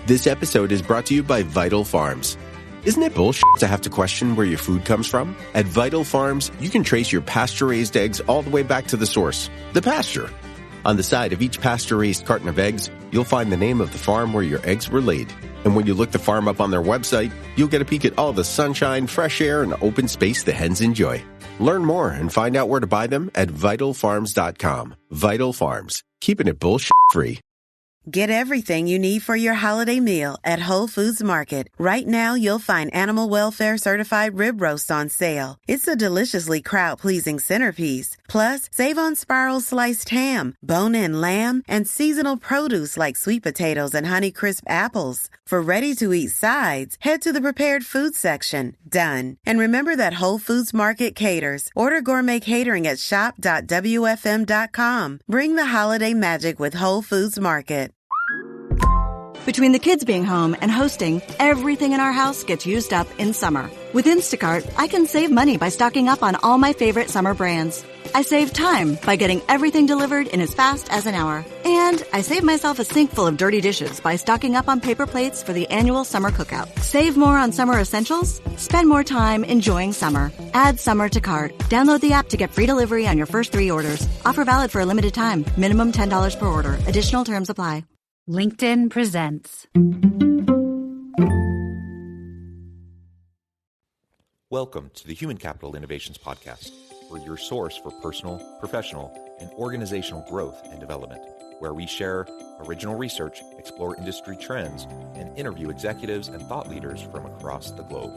This episode is brought to you by Vital Farms. Isn't it bullshit to have to question where your food comes from? At Vital Farms, you can trace your pasture-raised eggs all the way back to the source, the pasture. On the side of each pasture-raised carton of eggs, you'll find the name of the farm where your eggs were laid. And when you look the farm up on their website, you'll get a peek at all the sunshine, fresh air, and open space the hens enjoy. Learn more and find out where to buy them at vitalfarms.com. Vital Farms, keeping it bullshit-free. Get everything you need for your holiday meal at Whole Foods Market. Right now, you'll find animal welfare certified rib roast on sale. It's a deliciously crowd-pleasing centerpiece. Plus, save on spiral sliced ham, bone-in lamb, and seasonal produce like sweet potatoes and Honeycrisp apples. For ready-to-eat sides, head to the prepared food section. Done. And remember that Whole Foods Market caters. Order gourmet catering at shop.wfm.com. Bring the holiday magic with Whole Foods Market. Between the kids being home and hosting, everything in our house gets used up in summer. With Instacart, I can save money by stocking up on all my favorite summer brands. I save time by getting everything delivered in as fast as an hour. And I save myself a sink full of dirty dishes by stocking up on paper plates for the annual summer cookout. Save more on summer essentials? Spend more time enjoying summer. Add summer to cart. Download the app to get free delivery on your first 3 orders. Offer valid for a limited time. Minimum $10 per order. Additional terms apply. LinkedIn presents. Welcome to the Human Capital Innovations Podcast, where your source for personal, professional, and organizational growth and development, where we share original research, explore industry trends, and interview executives and thought leaders from across the globe.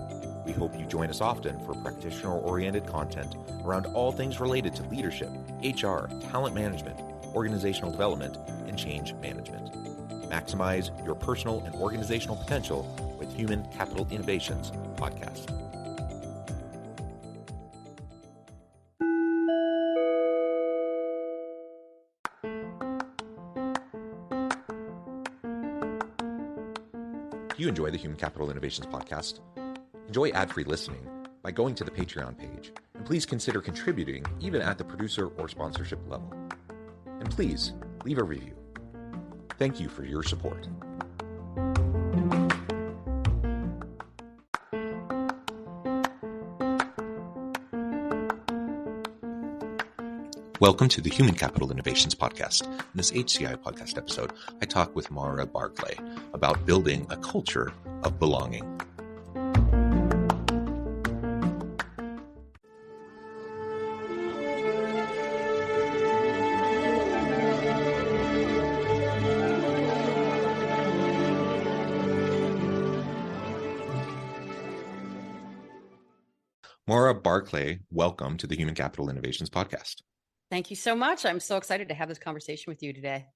We hope you join us often for practitioner-oriented content around all things related to leadership, HR, talent management, organizational development, and change management. Maximize your personal and organizational potential with Human Capital Innovations Podcast. If you enjoy the Human Capital Innovations Podcast, enjoy ad-free listening by going to the Patreon page, and please consider contributing even at the producer or sponsorship level. And please leave a review. Thank you for your support. Welcome to the Human Capital Innovations Podcast. In this HCI podcast episode, I talk with Maura Barclay about building a culture of belonging. Maura Barclay, welcome to the Human Capital Innovations Podcast. Thank you so much. I'm so excited to have this conversation with you today.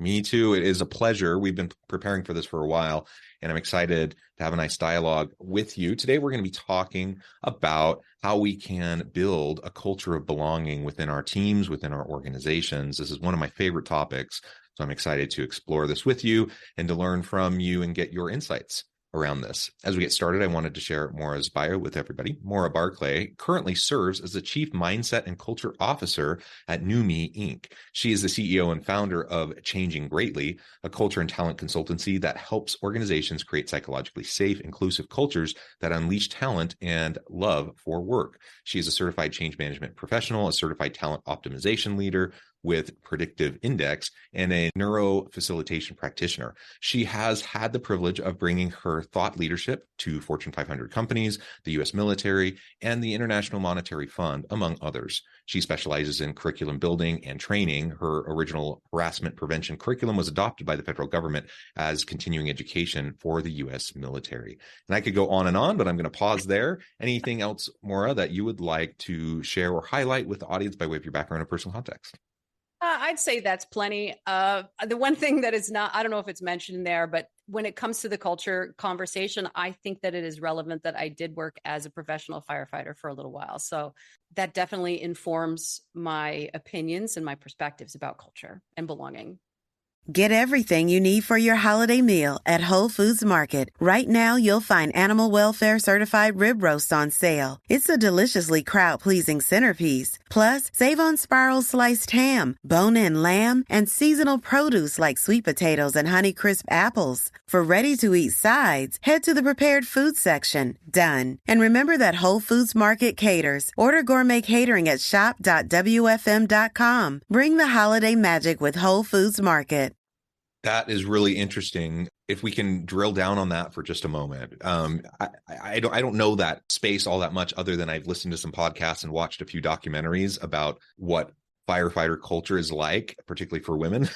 Me too. It is a pleasure. We've been preparing for this for a while, and I'm excited to have a nice dialogue with you. Today, we're going to be talking about how we can build a culture of belonging within our teams, within our organizations. This is one of my favorite topics, so I'm excited to explore this with you and to learn from you and get your insights around this. As we get started, I wanted to share Maura's bio with everybody. Maura Barclay currently serves as the Chief Mindset and Culture Officer at New Me, Inc. She is the CEO and founder of Changing Greatly, a culture and talent consultancy that helps organizations create psychologically safe, inclusive cultures that unleash talent and love for work. She is a certified change management professional, a certified talent optimization leader with Predictive Index, and a neurofacilitation practitioner. She has had the privilege of bringing her thought leadership to Fortune 500 companies, the U.S. military, and the International Monetary Fund, among others. She specializes in curriculum building and training. Her original harassment prevention curriculum was adopted by the federal government as continuing education for the U.S. military. And I could go on and on, but I'm going to pause there. Anything else, Maura, that you would like to share or highlight with the audience by way of your background or personal context? I'd say that's plenty. The one thing that is not, I don't know if it's mentioned there, but when it comes to the culture conversation, I think that it is relevant that I did work as a professional firefighter for a little while. So that definitely informs my opinions and my perspectives about culture and belonging. Get everything you need for your holiday meal at Whole Foods Market. Right now, you'll find animal welfare certified rib roast on sale. It's a deliciously crowd-pleasing centerpiece. Plus, save on Spiral sliced ham, bone-in lamb, and seasonal produce like sweet potatoes and Honeycrisp apples. For ready-to-eat sides, head to the prepared food section. Done. And remember that Whole Foods Market caters. Order gourmet catering at shop.wfm.com. Bring the holiday magic with Whole Foods Market. That is really interesting. If we can drill down on that for just a moment. I don't know that space all that much, other than I've listened to some podcasts and watched a few documentaries about what firefighter culture is like, particularly for women,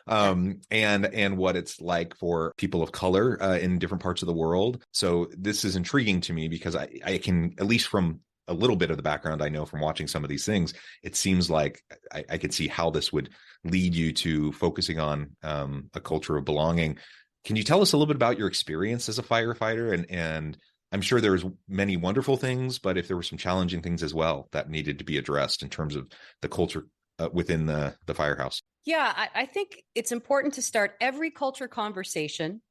and what it's like for people of color in different parts of the world. So this is intriguing to me because I can, at least from a little bit of the background I know from watching some of these things, it seems like I could see how this would lead you to focusing on a culture of belonging. Can you tell us a little bit about your experience as a firefighter? And I'm sure there was many wonderful things, but if there were some challenging things as well that needed to be addressed in terms of the culture within the firehouse. Yeah, I think it's important to start every culture conversation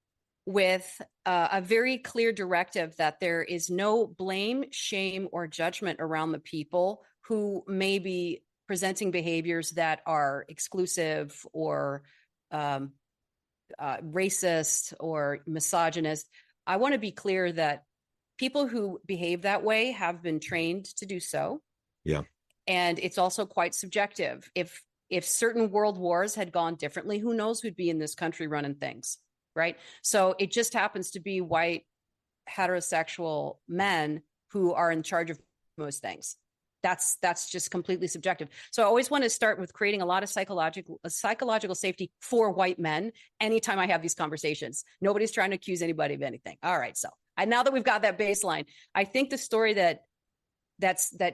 with a very clear directive that there is no blame, shame, or judgment around the people who may be presenting behaviors that are exclusive or racist or misogynist. I want to be clear that people who behave that way have been trained to do so. Yeah. And it's also quite subjective. If certain world wars had gone differently, who knows who'd be in this country running things, right? So it just happens to be white heterosexual men who are in charge of most things. That's just completely subjective. So I always want to start with creating a lot of psychological safety for white men anytime I have these conversations. Nobody's trying to accuse anybody of anything. All right. So now that we've got that baseline, I think the story that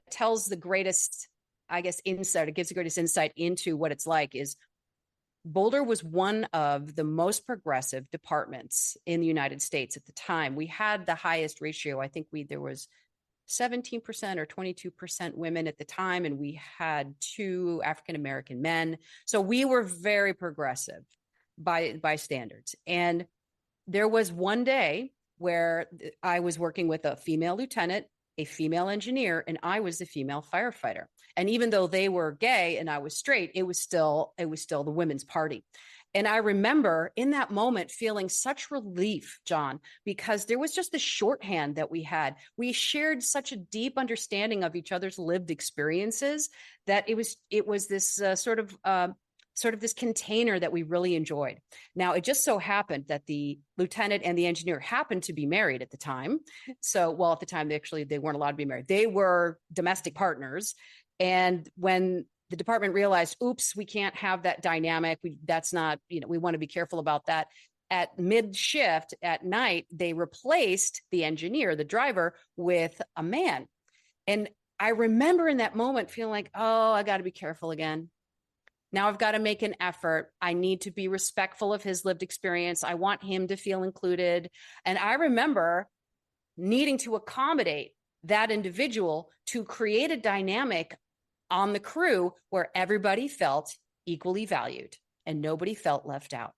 tells the greatest, I guess, insight, it gives the greatest insight into what it's like is Boulder was one of the most progressive departments in the United States at the time. We had the highest ratio. I think there was 17% or 22% women at the time, and we had 2 African-American men. So we were very progressive by standards. And there was one day where I was working with a female lieutenant, a female engineer, and I was the female firefighter. And even though they were gay and I was straight, it was still the women's party. And I remember in that moment feeling such relief, John, because there was just the shorthand that we had. We shared such a deep understanding of each other's lived experiences that it was this sort of this container that we really enjoyed. Now, it just so happened that the lieutenant and the engineer happened to be married at the time. So, well, at the time, they weren't allowed to be married. They were domestic partners. And when the department realized, oops, we can't have that dynamic. That's not, we want to be careful about that. At mid shift at night, they replaced the engineer, the driver, with a man. And I remember in that moment feeling like, oh, I got to be careful again. Now I've got to make an effort. I need to be respectful of his lived experience. I want him to feel included. And I remember needing to accommodate that individual to create a dynamic on the crew where everybody felt equally valued and nobody felt left out.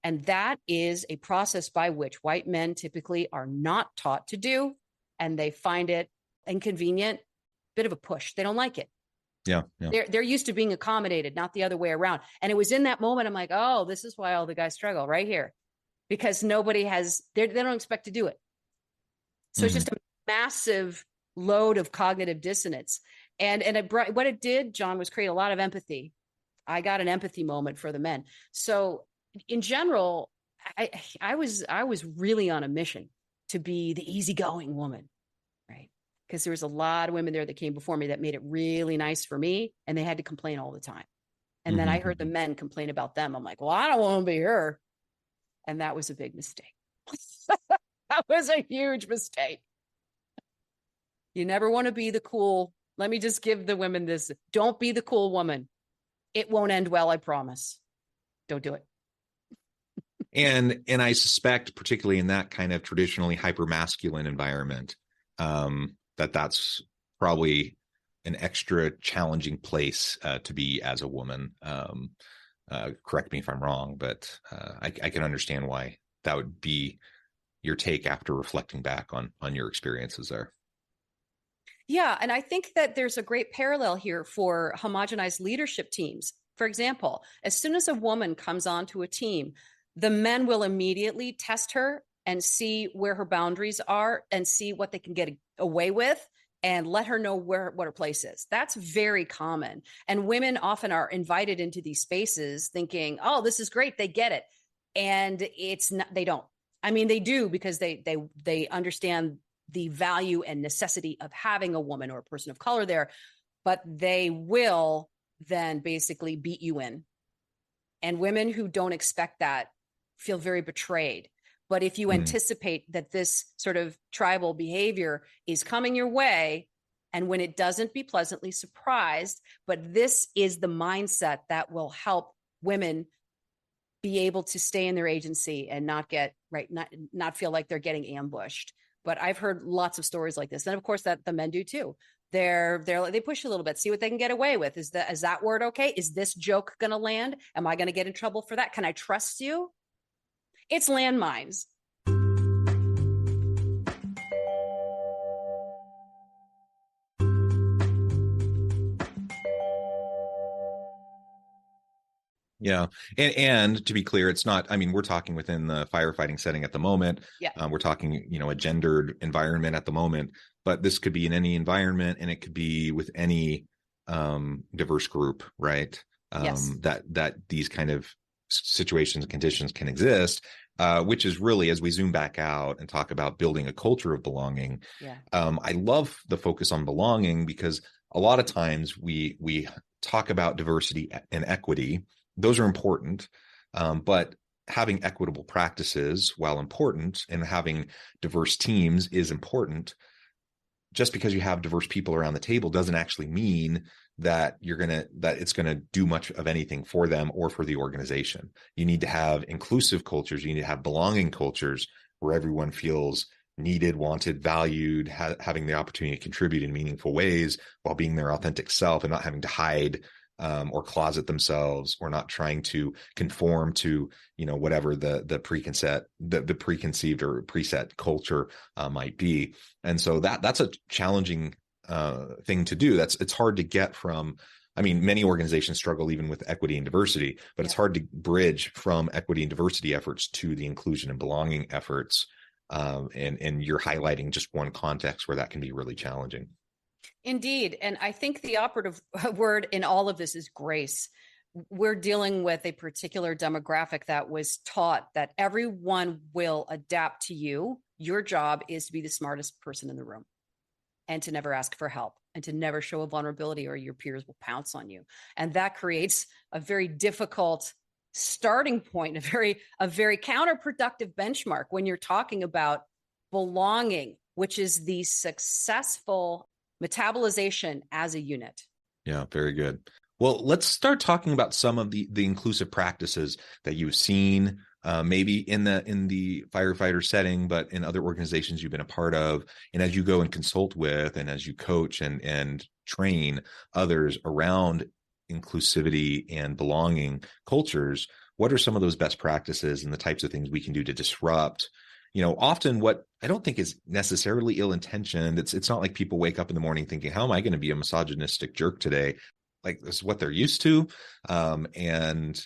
And that is a process by which white men typically are not taught to do, and they find it inconvenient, bit of a push. They don't like it. Yeah. They're used to being accommodated, not the other way around. And it was in that moment, I'm like, oh, this is why all the guys struggle right here, because nobody they don't expect to do it. So It's just a massive load of cognitive dissonance. And what it did, John, was create a lot of empathy. I got an empathy moment for the men. So in general, I was really on a mission to be the easygoing woman, right? Because there was a lot of women there that came before me that made it really nice for me, and they had to complain all the time. And then I heard the men complain about them. I'm like, well, I don't want to be her. And that was a big mistake. That was a huge mistake. You never want to be the cool. Let me just give the women this. Don't be the cool woman. It won't end well, I promise. Don't do it. And I suspect, particularly in that kind of traditionally hyper-masculine environment, that's probably an extra challenging place to be as a woman. Correct me if I'm wrong, but I can understand why that would be your take after reflecting back on your experiences there. Yeah. And I think that there's a great parallel here for homogenized leadership teams. For example, as soon as a woman comes onto a team, the men will immediately test her and see where her boundaries are and see what they can get away with and let her know what her place is. That's very common. And women often are invited into these spaces thinking, oh, this is great. They get it. And it's not, they don't. I mean, they do because they understand the value and necessity of having a woman or a person of color there, but they will then basically beat you in. And women who don't expect that feel very betrayed. But if you anticipate that this sort of tribal behavior is coming your way, and when it doesn't, be pleasantly surprised. But this is the mindset that will help women be able to stay in their agency and not get not feel like they're getting ambushed. But I've heard lots of stories like this, and of course that the men do too. They push a little bit, see what they can get away with. Is that word okay? Is this joke going to land? Am I going to get in trouble for that? Can I trust you? It's landmines. Yeah. And to be clear, it's not, I mean, we're talking within the firefighting setting at the moment. Yeah. We're talking, a gendered environment at the moment, but this could be in any environment, and it could be with any diverse group, right? Yes. That these kind of situations and conditions can exist, which is really, as we zoom back out and talk about building a culture of belonging. Yeah. I love the focus on belonging, because a lot of times we talk about diversity and equity. Those are important, but having equitable practices, while important, and having diverse teams is important. Just because you have diverse people around the table doesn't actually mean that it's gonna do much of anything for them or for the organization. You need to have inclusive cultures. You need to have belonging cultures where everyone feels needed, wanted, valued, having the opportunity to contribute in meaningful ways while being their authentic self and not having to hide or closet themselves, or not trying to conform to, whatever the preconceived or preset culture might be. And so that's a challenging thing to do. It's hard to get from. I mean, many organizations struggle even with equity and diversity, but it's hard to bridge from equity and diversity efforts to the inclusion and belonging efforts. And you're highlighting just one context where that can be really challenging. Indeed. And I think the operative word in all of this is grace. We're dealing with a particular demographic that was taught that everyone will adapt to you. Your job is to be the smartest person in the room and to never ask for help and to never show a vulnerability, or your peers will pounce on you. And that creates a very difficult starting point, a very counterproductive benchmark when you're talking about belonging, which is the successful metabolization as a unit. Yeah, very good. Well, let's start talking about some of the inclusive practices that you've seen, maybe in the firefighter setting, but in other organizations you've been a part of, and as you go and consult with, and as you coach and train others around inclusivity and belonging cultures. What are some of those best practices and the types of things we can do to disrupt? Often what I don't think is necessarily ill-intentioned. It's not like people wake up in the morning thinking, how am I going to be a misogynistic jerk today? Like, this is what they're used to. And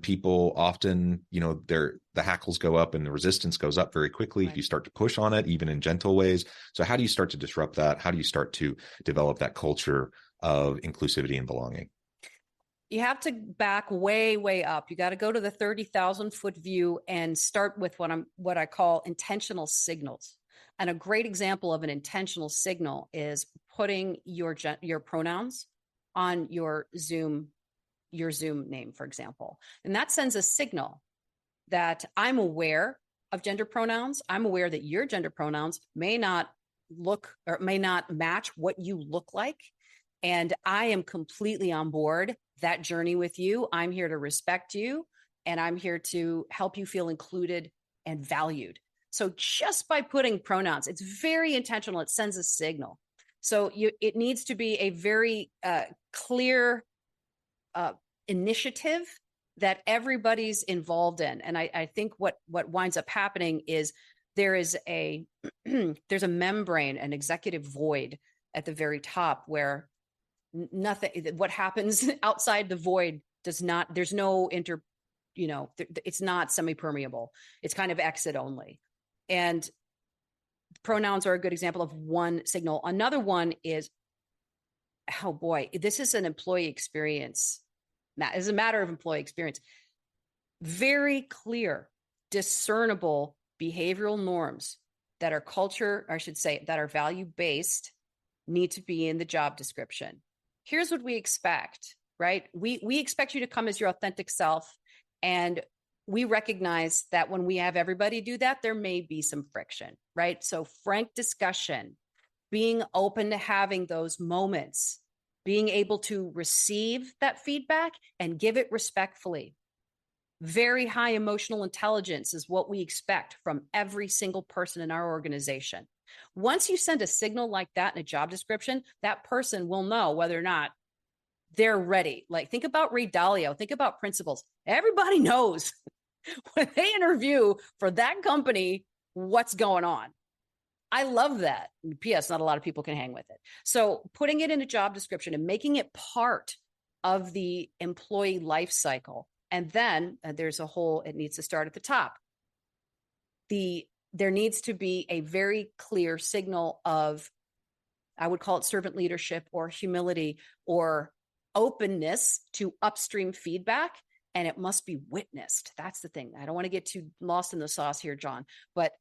people often, the hackles go up and the resistance goes up very quickly. Right. If you start to push on it, even in gentle ways. So how do you start to disrupt that? How do you start to develop that culture of inclusivity and belonging? You have to back way, way up. You got to go to the 30,000 foot view and start with what I call intentional signals. And a great example of an intentional signal is putting your pronouns on your Zoom name, for example. And that sends a signal that I'm aware of gender pronouns. I'm aware that your gender pronouns may not match what you look like. And I am completely on board that journey with you. I'm here to respect you, and I'm here to help you feel included and valued. So just by putting pronouns, it's very intentional. It sends a signal. So it needs to be a very clear initiative that everybody's involved in. And I think what winds up happening is there's a membrane, an executive void at the very top where nothing, what happens outside the void there's no it's not semi-permeable. It's kind of exit only. And pronouns are a good example of one signal. Another one is, oh boy, this is an employee experience. It's a matter of employee experience. Very clear, discernible behavioral norms that are that are value-based need to be in the job description. Here's what we expect, right? We expect you to come as your authentic self. And we recognize that when we have everybody do that, there may be some friction, right? So frank discussion, being open to having those moments, being able to receive that feedback and give it respectfully. Very high emotional intelligence is what we expect from every single person in our organization. Once you send a signal like that in a job description, that person will know whether or not they're ready. Like, think about Ray Dalio, think about principals. Everybody knows when they interview for that company, what's going on. I love that. P.S. Not a lot of people can hang with it. So putting it in a job description and making it part of the employee life cycle. And then there's it needs to start at the top. There needs to be a very clear signal of, I would call it servant leadership or humility or openness to upstream feedback, and it must be witnessed. That's the thing. I don't want to get too lost in the sauce here, John, but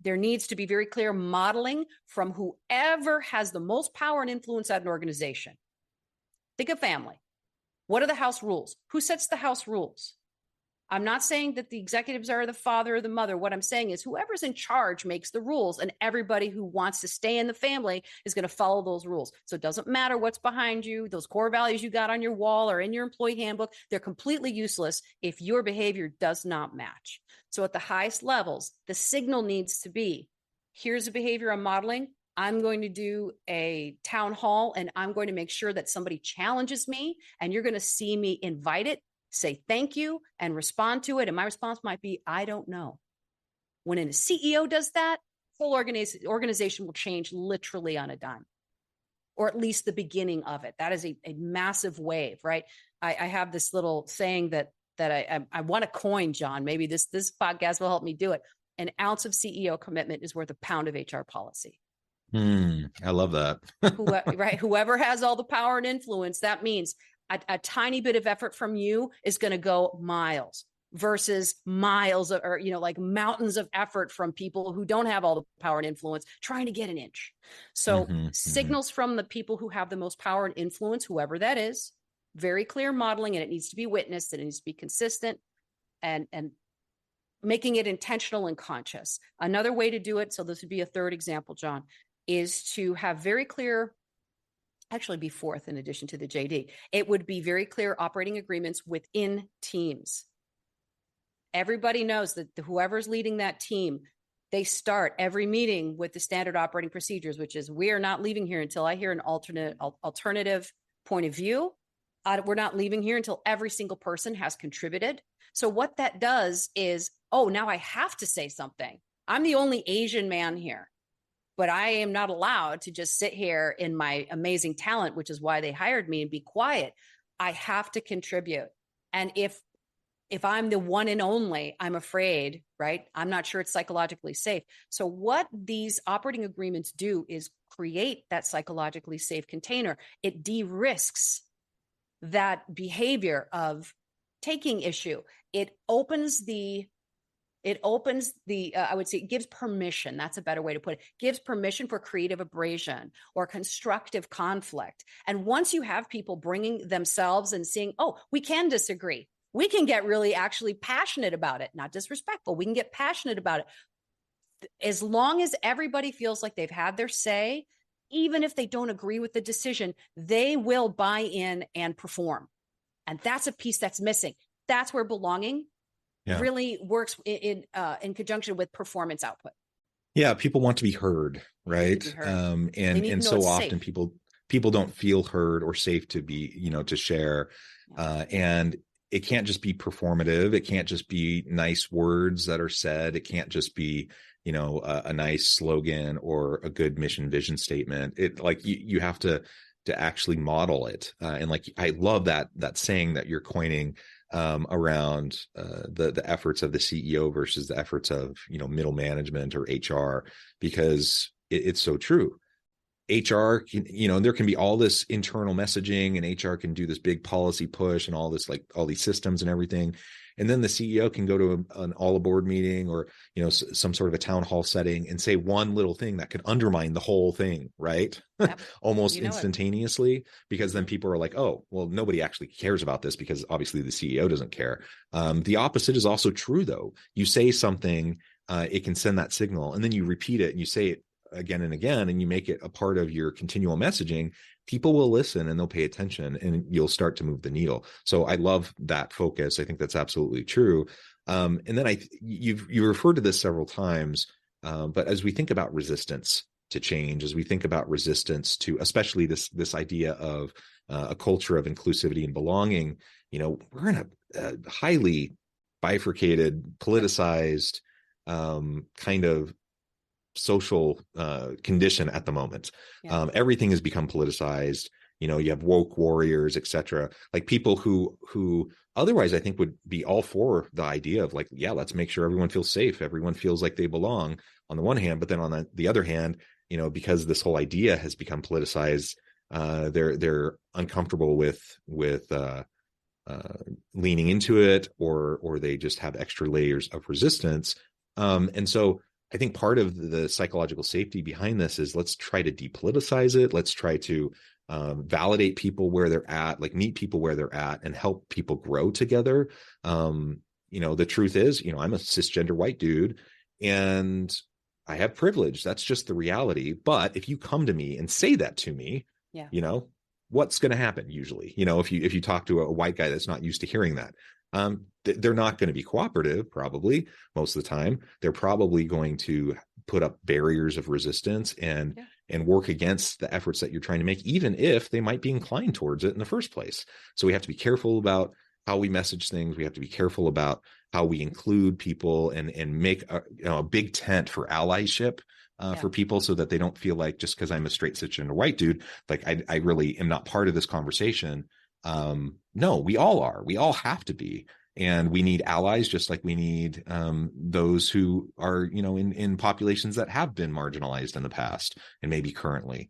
there needs to be very clear modeling from whoever has the most power and influence at an organization. Think of family. What are the house rules? Who sets the house rules? I'm not saying that the executives are the father or the mother. What I'm saying is whoever's in charge makes the rules, and everybody who wants to stay in the family is going to follow those rules. So it doesn't matter what's behind you. Those core values you got on your wall or in your employee handbook, they're completely useless if your behavior does not match. So at the highest levels, the signal needs to be, here's a behavior I'm modeling. I'm going to do a town hall, and I'm going to make sure that somebody challenges me, and you're going to see me invite it, say thank you, and respond to it. And my response might be, I don't know. When a CEO does that, whole organization will change literally on a dime, or at least the beginning of it. That is a massive wave, right? I have this little saying that I want to coin, John. Maybe this podcast will help me do it. An ounce of CEO commitment is worth a pound of HR policy. I love that. Right? Whoever has all the power and influence, that means a tiny bit of effort from you is going to go miles versus miles or like mountains of effort from people who don't have all the power and influence trying to get an inch. So signals from the people who have the most power and influence, whoever that is, very clear modeling, and it needs to be witnessed, and it needs to be consistent and making it intentional and conscious. Another way to do it, so this would be a third example, John, is to have very clear, actually be fourth in addition to the JD, it would be very clear operating agreements within teams. Everybody knows that whoever's leading that team, they start every meeting with the standard operating procedures, which is, we are not leaving here until I hear an alternative point of view. We're not leaving here until every single person has contributed. So what that does is, oh, now I have to say something. I'm the only Asian man here, but I am not allowed to just sit here in my amazing talent, which is why they hired me, and be quiet. I have to contribute. And if I'm the one and only, I'm afraid, right? I'm not sure it's psychologically safe. So what these operating agreements do is create that psychologically safe container. It de-risks that behavior of taking issue. It opens the, I would say it gives permission. That's a better way to put it. Gives permission for creative abrasion or constructive conflict. And once you have people bringing themselves and seeing, oh, we can disagree. We can get really actually passionate about it, not disrespectful. We can get passionate about it. As long as everybody feels like they've had their say, even if they don't agree with the decision, they will buy in and perform. And that's a piece that's missing. That's where belonging really works in conjunction with performance output. Yeah, people want to be heard, right? And so often people don't feel heard or safe to be, to share. And it can't just be performative. It can't just be nice words that are said. It can't just be, a nice slogan or a good mission vision statement. It like you have to actually model it. And like, I love that saying that you're coining around the efforts of the CEO versus the efforts of, middle management or HR, because it's so true. HR can, there can be all this internal messaging, and HR can do this big policy push and all this, like all these systems and everything. And then the CEO can go to an all aboard meeting or, some sort of a town hall setting and say one little thing that could undermine the whole thing, right? Yep. Almost instantaneously, because then people are like, oh, well, nobody actually cares about this because obviously the CEO doesn't care. The opposite is also true, though. You say something, it can send that signal, and then you repeat it and you say it again and again, and you make it a part of your continual messaging. People will listen and they'll pay attention, and you'll start to move the needle. So I love that focus. I think that's absolutely true. And then you referred to this several times, but as we think about resistance to change, as we think about resistance to, especially this idea of a culture of inclusivity and belonging, we're in a highly bifurcated, politicized kind of social condition at the moment. Yeah. Everything has become politicized. You have woke warriors, etc. Like people who otherwise I think would be all for the idea of like, yeah, let's make sure everyone feels safe, everyone feels like they belong on the one hand, but then on the other hand, because this whole idea has become politicized, they're uncomfortable with leaning into it, or they just have extra layers of resistance. And so I think part of the psychological safety behind this is, let's try to depoliticize it. Let's try to validate people where they're at, like meet people where they're at and help people grow together. The truth is, I'm a cisgender white dude and I have privilege. That's just the reality. But if you come to me and say that to me, what's going to happen usually? If you talk to a white guy that's not used to hearing that, they're not going to be cooperative, probably most of the time. They're probably going to put up barriers of resistance and work against the efforts that you're trying to make, even if they might be inclined towards it in the first place. So we have to be careful about how we message things. We have to be careful about how we include people and make a big tent for allyship for people, so that they don't feel like, just because I'm a straight cisgender white dude, like I really am not part of this conversation. No, we all are. We all have to be. And we need allies, just like we need those who are, in populations that have been marginalized in the past and maybe currently.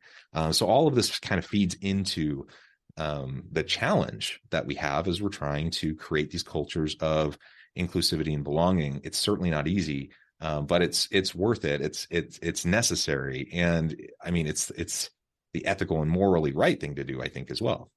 So all of this kind of feeds into the challenge that we have as we're trying to create these cultures of inclusivity and belonging. It's certainly not easy, but it's worth it. It's necessary, and I mean it's the ethical and morally right thing to do, I think, as well.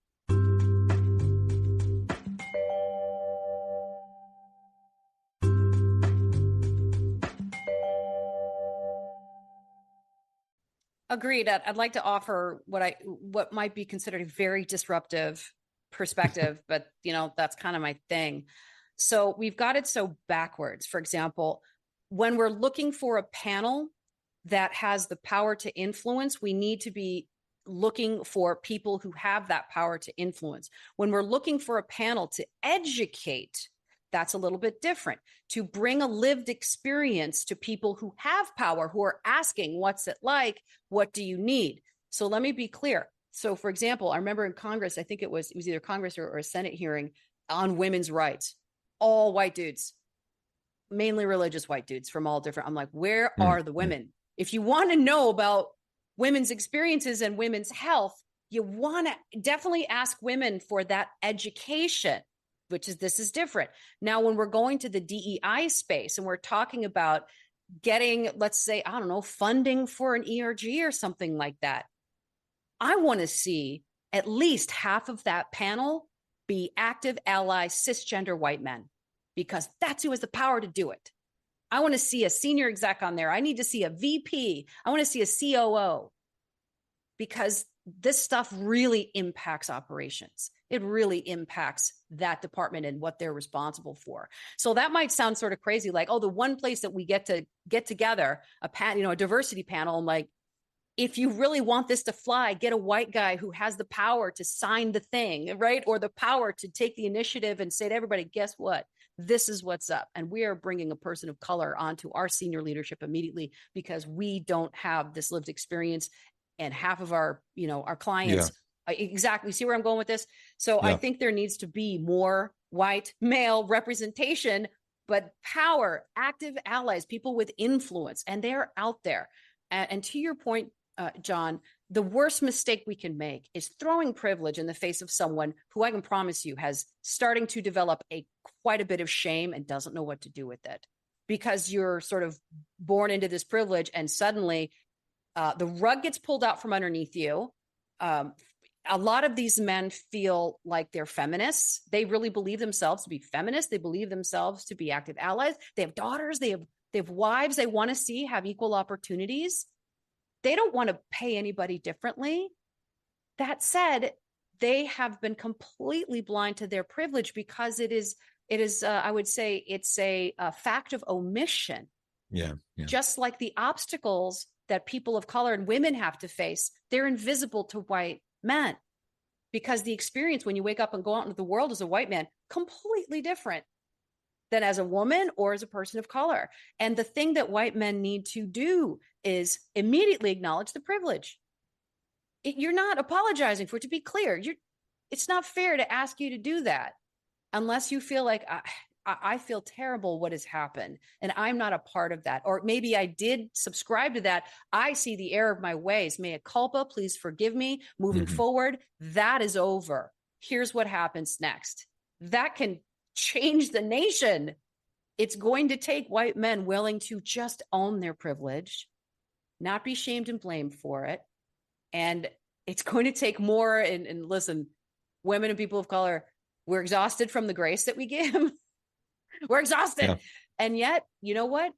Agreed. I'd like to offer what might be considered a very disruptive perspective, but that's kind of my thing. So we've got it so backwards. For example, when we're looking for a panel that has the power to influence, we need to be looking for people who have that power to influence. When we're looking for a panel to educate, that's a little bit different. To bring a lived experience to people who have power, who are asking, what's it like? What do you need? So let me be clear. So for example, I remember in Congress, I think it was either Congress or a Senate hearing on women's rights, all white dudes, mainly religious white dudes from all different. I'm like, where are the women? If you want to know about women's experiences and women's health, you want to definitely ask women for that education. This is different. Now, when we're going to the DEI space and we're talking about getting, let's say, I don't know, funding for an ERG or something like that, I want to see at least half of that panel be active ally cisgender white men, because that's who has the power to do it. I want to see a senior exec on there. I need to see a VP. I want to see a COO, because this stuff really impacts operations. It really impacts that department and what they're responsible for. So that might sound sort of crazy, like, oh, the one place that we get together, a diversity panel, and like, if you really want this to fly, get a white guy who has the power to sign the thing, right? Or the power to take the initiative and say to everybody, guess what? This is what's up. And we are bringing a person of color onto our senior leadership immediately because we don't have this lived experience. And half of our, our clients, exactly. See where I'm going with this? So I think there needs to be more white male representation, but power, active allies, people with influence, and they're out there. And to your point, John, the worst mistake we can make is throwing privilege in the face of someone who I can promise you has starting to develop quite a bit of shame and doesn't know what to do with it, because you're sort of born into this privilege and suddenly the rug gets pulled out from underneath you. A lot of these men feel like they're feminists. They really believe themselves to be feminists. They believe themselves to be active allies. They have daughters. They have wives they want to see have equal opportunities. They don't want to pay anybody differently. That said, they have been completely blind to their privilege because it is I would say it's a fact of omission. Yeah. Just like the obstacles that people of color and women have to face, they're invisible to white men, because the experience when you wake up and go out into the world as a white man, completely different than as a woman or as a person of color. And the thing that white men need to do is immediately acknowledge the privilege. You're not apologizing for it, to be clear. It's not fair to ask you to do that unless you feel like I feel terrible what has happened and I'm not a part of that. Or maybe I did subscribe to that. I see the error of my ways. Mea culpa, please forgive me. Moving forward, that is over. Here's what happens next. That can change the nation. It's going to take white men willing to just own their privilege, not be shamed and blamed for it. And it's going to take more. And listen, women and people of color, we're exhausted from the grace that we give. We're exhausted. Yeah. And yet, you know what?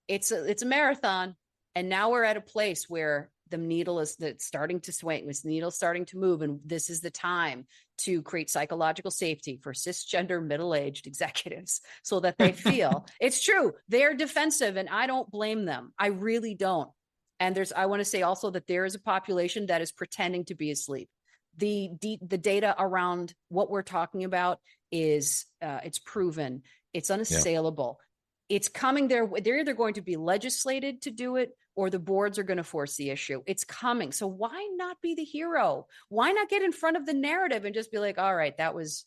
It's a marathon. And now we're at a place where the needle is starting to swing. This needle is starting to move. And this is the time to create psychological safety for cisgender middle-aged executives so that they feel it's true. They're defensive and I don't blame them. I really don't. And I want to say also that there is a population that is pretending to be asleep. The data around what we're talking about is it's proven. It's unassailable. Yeah. It's coming there. They're either going to be legislated to do it or the boards are going to force the issue. It's coming. So why not be the hero? Why not get in front of the narrative and just be like, all right, that was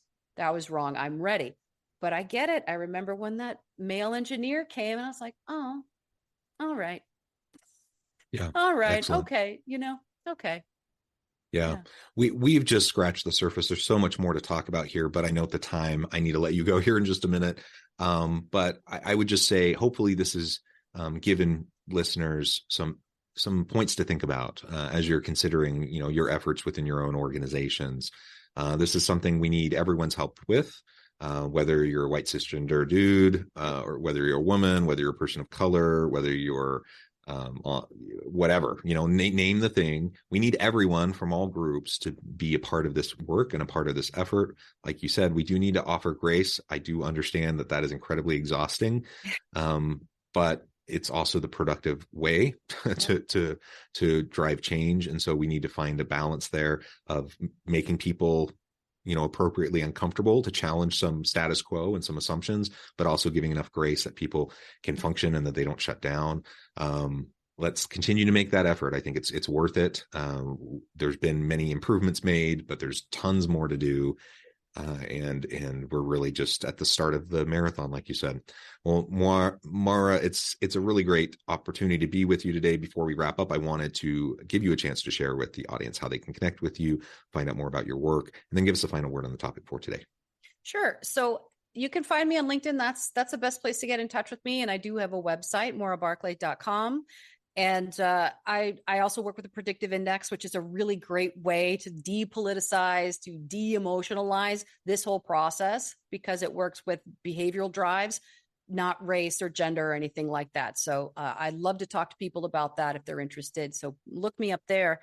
wrong. I'm ready. But I get it. I remember when that male engineer came and I was like, oh, all right. Yeah. All right. Excellent. Okay. Okay. Yeah. We've just scratched the surface. There's so much more to talk about here, but I know at the time I need to let you go here in just a minute. But I would just say, hopefully this is given listeners some points to think about as you're considering, your efforts within your own organizations. This is something we need everyone's help with, whether you're a white cisgender dude, or whether you're a woman, whether you're a person of color, whether you're whatever, name the thing. We need everyone from all groups to be a part of this work and a part of this effort. Like you said, we do need to offer grace. I do understand that is incredibly exhausting, but it's also the productive way to drive change. And so we need to find a balance there of making people appropriately uncomfortable to challenge some status quo and some assumptions, but also giving enough grace that people can function and that they don't shut down. Let's continue to make that effort. I think it's worth it. There's been many improvements made, but there's tons more to do. And we're really just at the start of the marathon, like you said. Well, Maura, it's a really great opportunity to be with you today. Before we wrap up, I wanted to give you a chance to share with the audience how they can connect with you, find out more about your work, and then give us a final word on the topic for today. Sure. So you can find me on LinkedIn. That's the best place to get in touch with me. And I do have a website, maurabarclay.com. And I also work with the predictive index, which is a really great way to depoliticize, to de-emotionalize this whole process, because it works with behavioral drives, not race or gender or anything like that. So I'd love to talk to people about that if they're interested. So look me up there.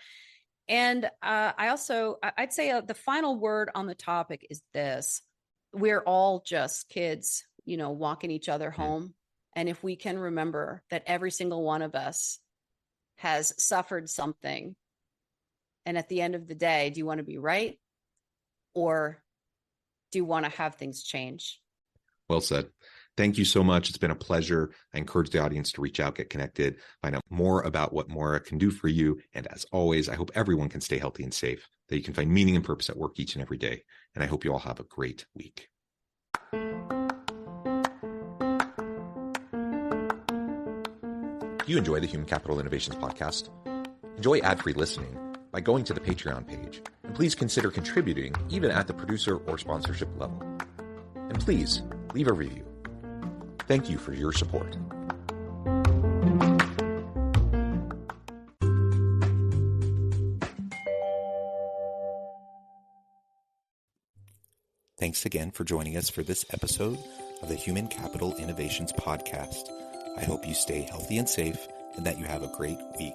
And I'd say the final word on the topic is this. We're all just kids, walking each other home. And if we can remember that every single one of us has suffered something. And at the end of the day, do you want to be right? Or do you want to have things change? Well said. Thank you so much. It's been a pleasure. I encourage the audience to reach out, get connected, find out more about what Maura can do for you. And as always, I hope everyone can stay healthy and safe, that you can find meaning and purpose at work each and every day. And I hope you all have a great week. Do you enjoy the Human Capital Innovations podcast? Enjoy ad-free listening by going to the Patreon page. And please consider contributing even at the producer or sponsorship level. And please leave a review. Thank you for your support. Thanks again for joining us for this episode of the Human Capital Innovations podcast. I hope you stay healthy and safe and that you have a great week.